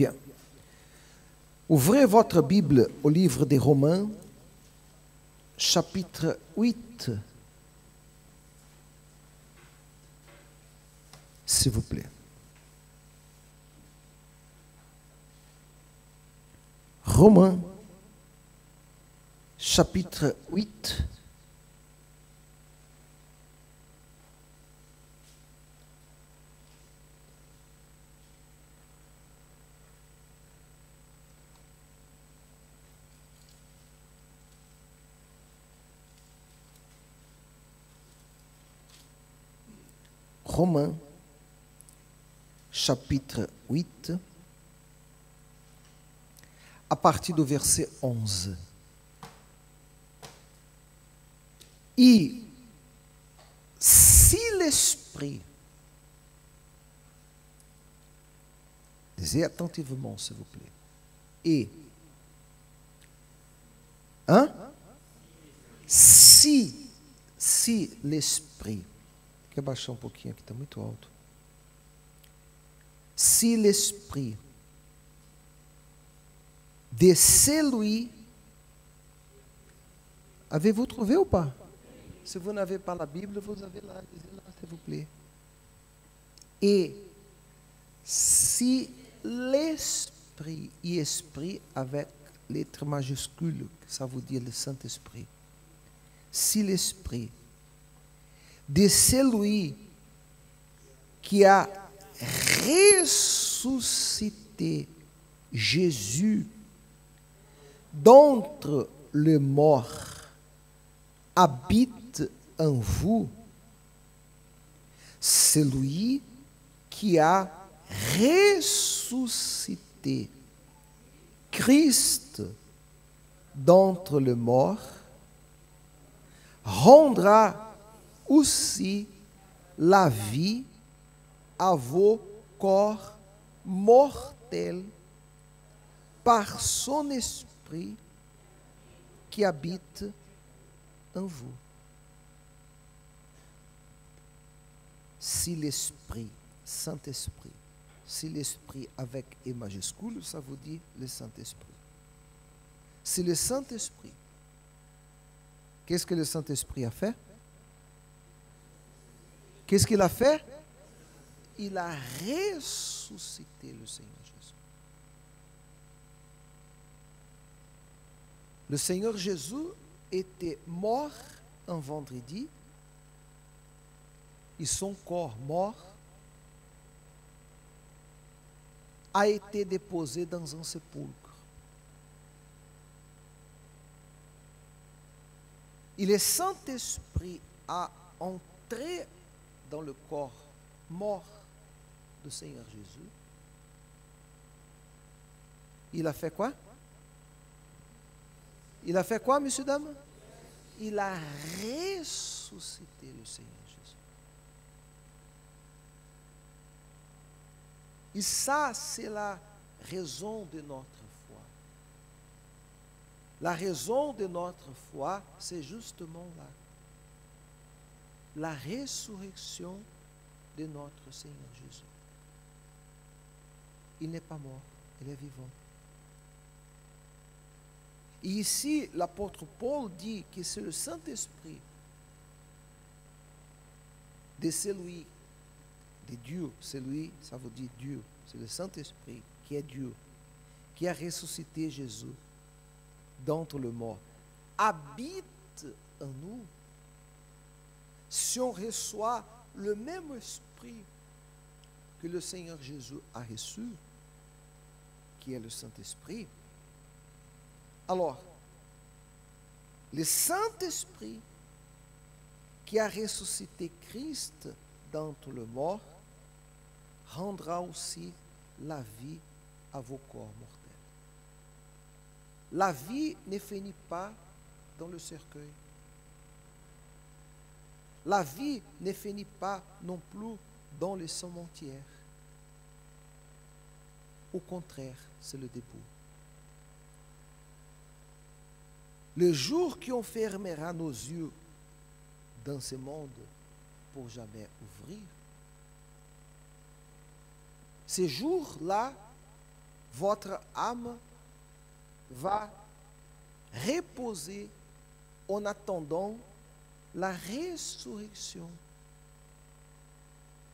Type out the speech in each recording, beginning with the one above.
Bien. Ouvrez votre Bible au livre des Romains, chapitre 8, s'il vous plaît. Romains, chapitre 8. Romains, chapitre 8, à partir do verset 11. Et si l'Esprit, lisez attentivement s'il vous plaît, et, si l'Esprit, quer baixar pouquinho aqui, está muito alto. Si l'Esprit de celui, avez-vous trouvé ou pas? Si vous n'avez pas la Bible, vous avez là, lisez là, s'il vous plaît. Et si l'Esprit, et Esprit avec lettre majuscule, ça veut dire le Saint-Esprit. Si l'Esprit de celui qui a ressuscité Jésus d'entre les morts habite en vous, celui qui a ressuscité Christ d'entre les morts rendra aussi la vie à vos corps mortels par son Esprit qui habite en vous. Si l'Esprit, Saint-Esprit, si l'Esprit avec E majuscule, ça veut dire le Saint-Esprit. Si le Saint-Esprit, qu'est-ce que le Saint-Esprit a fait? Qu'est-ce qu'il a fait? Il a ressuscité le Seigneur Jésus. Le Seigneur Jésus était mort un vendredi et son corps mort a été déposé dans un sépulcre. Et le Saint-Esprit a entré dans le corps mort du Seigneur Jésus. Il a fait quoi? Il a fait quoi, messieurs, dames? Il a ressuscité le Seigneur Jésus. Et ça, c'est la raison de notre foi. La raison de notre foi, c'est justement là. La résurrection de notre Seigneur Jésus. Il n'est pas mort, il est vivant. Et ici, l'apôtre Paul dit que c'est le Saint-Esprit de celui, de Dieu, celui, ça veut dire Dieu, c'est le Saint-Esprit qui est Dieu, qui a ressuscité Jésus d'entre les morts, habite en nous. Si on reçoit le même esprit que le Seigneur Jésus a reçu, qui est le Saint-Esprit, alors, le Saint-Esprit qui a ressuscité Christ d'entre les morts rendra aussi la vie à vos corps mortels. La vie ne finit pas dans le cercueil. La vie ne finit pas non plus dans les cimetières. Au contraire, c'est le début. Le jour qui on fermera nos yeux dans ce monde pour jamais ouvrir, ce jour-là, votre âme va reposer en attendant la résurrection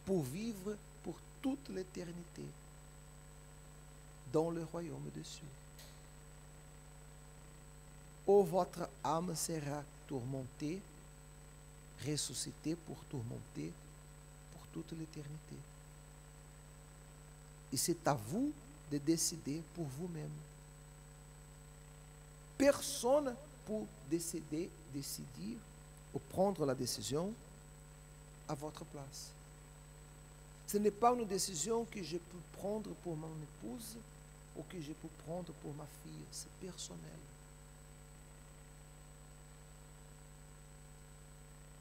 pour vivre pour toute l'éternité dans le royaume des cieux. Ou votre âme sera tourmentée, ressuscitée pour tourmenter pour toute l'éternité. Et c'est à vous de décider pour vous-même. Personne pour décider ou prendre la décision à votre place. Ce n'est pas une décision que je peux prendre pour mon épouse ou que je peux prendre pour ma fille. C'est personnel.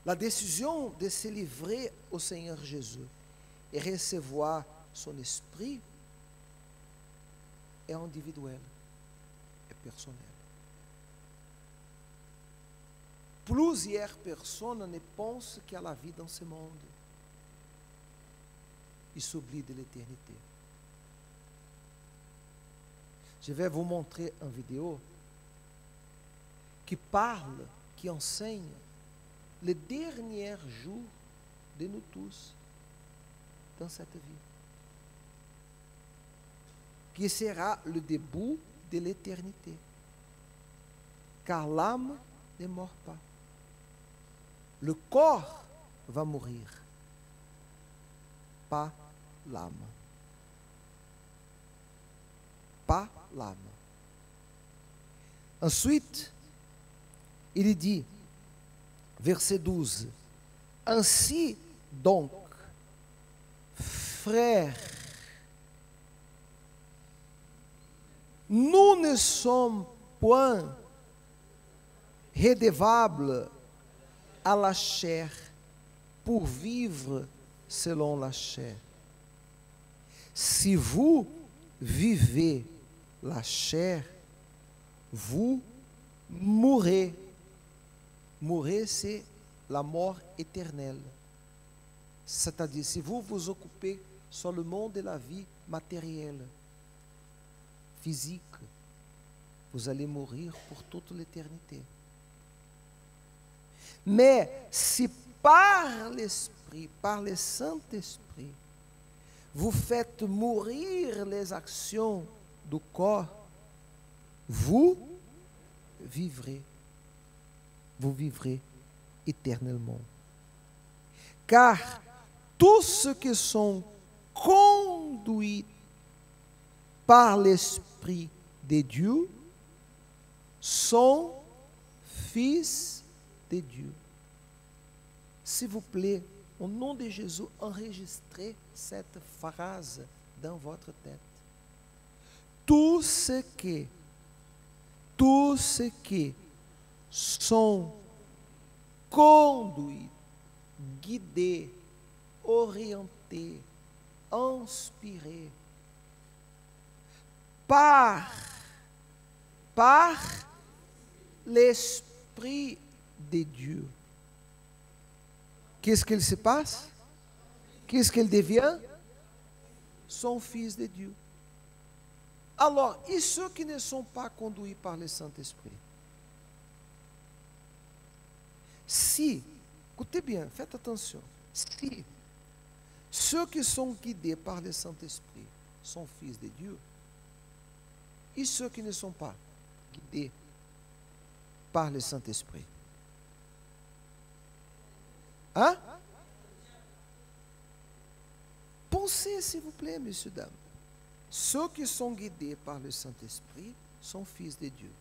La décision de se livrer au Seigneur Jésus et recevoir son esprit est individuelle et personnelle. Plusieurs personnes ne pensent qu'à la vie dans ce monde et s'oublient de l'éternité. Je vais vous montrer une vidéo qui parle, qui enseigne les derniers jours de nous tous dans cette vie, qui sera le début de l'éternité, car l'âme ne meurt pas. Le corps va mourir, pas l'âme. Pas l'âme. Ensuite, il dit, verset 12, ainsi donc, frères, nous ne sommes point redevables à la chair pour vivre selon la chair. Si vous vivez la chair, vous mourrez. Mourir, c'est la mort éternelle. C'est-à-dire, si vous vous occupez seulement de la vie matérielle, physique, vous allez mourir pour toute l'éternité. Mais si par l'Esprit, par le Saint-Esprit, vous faites mourir les actions du corps, vous vivrez. Vous vivrez éternellement. Car tous ceux qui sont conduits par l'Esprit de Dieu sont fils de Dieu. S'il vous plaît, au nom de Jésus, enregistrez cette phrase dans votre tête. Tous ceux qui sont conduits, guidés, orientés, inspirés par l'Esprit de Dieu. Qu'est-ce qu'il se passe? Qu'est-ce qu'il devient? Son fils de Dieu. Alors, et ceux qui ne sont pas conduits par le Saint-Esprit? Si, écoutez bien, faites attention, si ceux qui sont guidés par le Saint-Esprit sont fils de Dieu, et ceux qui ne sont pas guidés par le Saint-Esprit? Hein? Pensez, s'il vous plaît, messieurs, dames. Ceux qui sont guidés par le Saint-Esprit sont fils de Dieu.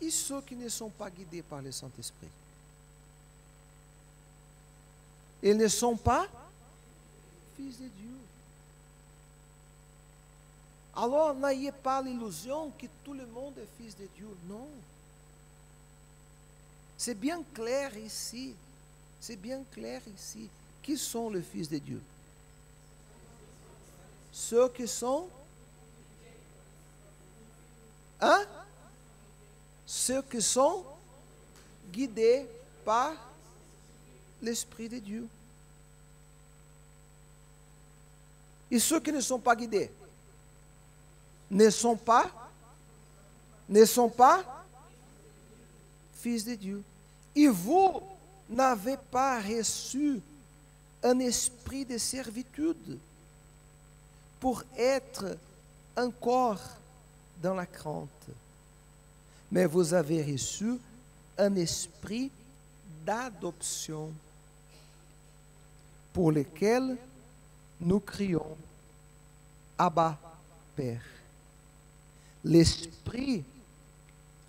Et ceux qui ne sont pas guidés par le Saint-Esprit? Ils ne sont pas fils de Dieu. Alors, n'ayez pas l'illusion que tout le monde est fils de Dieu. Non. C'est bien clair ici. C'est bien clair ici. Qui sont les fils de Dieu? Ceux qui sont... Hein? Ceux qui sont guidés par l'Esprit de Dieu. Et ceux qui ne sont pas guidés ne sont pas fils de Dieu. Et vous n'avez pas reçu un esprit de servitude pour être encore dans la crainte, mais vous avez reçu un esprit d'adoption pour lequel nous crions Abba, Père. L'Esprit,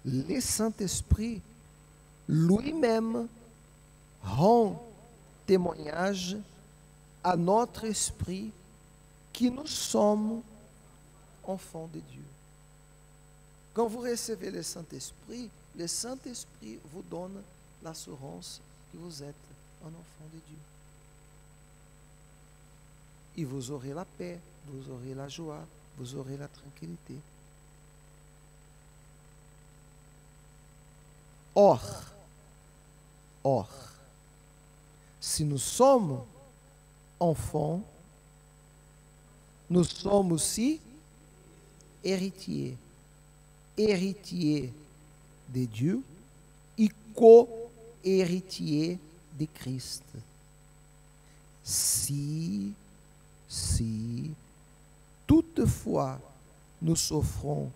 le Saint-Esprit, lui-même rend témoignage à notre esprit que nous sommes enfants de Dieu. Quand vous recevez le Saint-Esprit vous donne l'assurance que vous êtes un enfant de Dieu. Et vous aurez la paix, vous aurez la joie, vous aurez la tranquillité. Or, si nous sommes enfants, nous sommes aussi héritiers de Dieu et co-héritiers de Christ. Si toutefois nous souffrons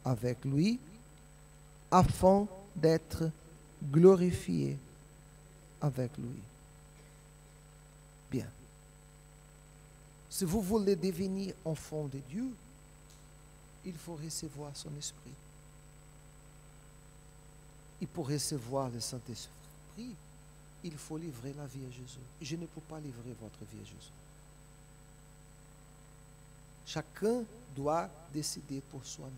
avec lui, afin d'être glorifiés avec lui. Bien. Si vous voulez devenir enfant de Dieu, il faut recevoir son esprit. Et pour recevoir le Saint-Esprit, il faut livrer la vie à Jésus. Et je ne peux pas livrer votre vie à Jésus. Chacun doit décider pour soi-même.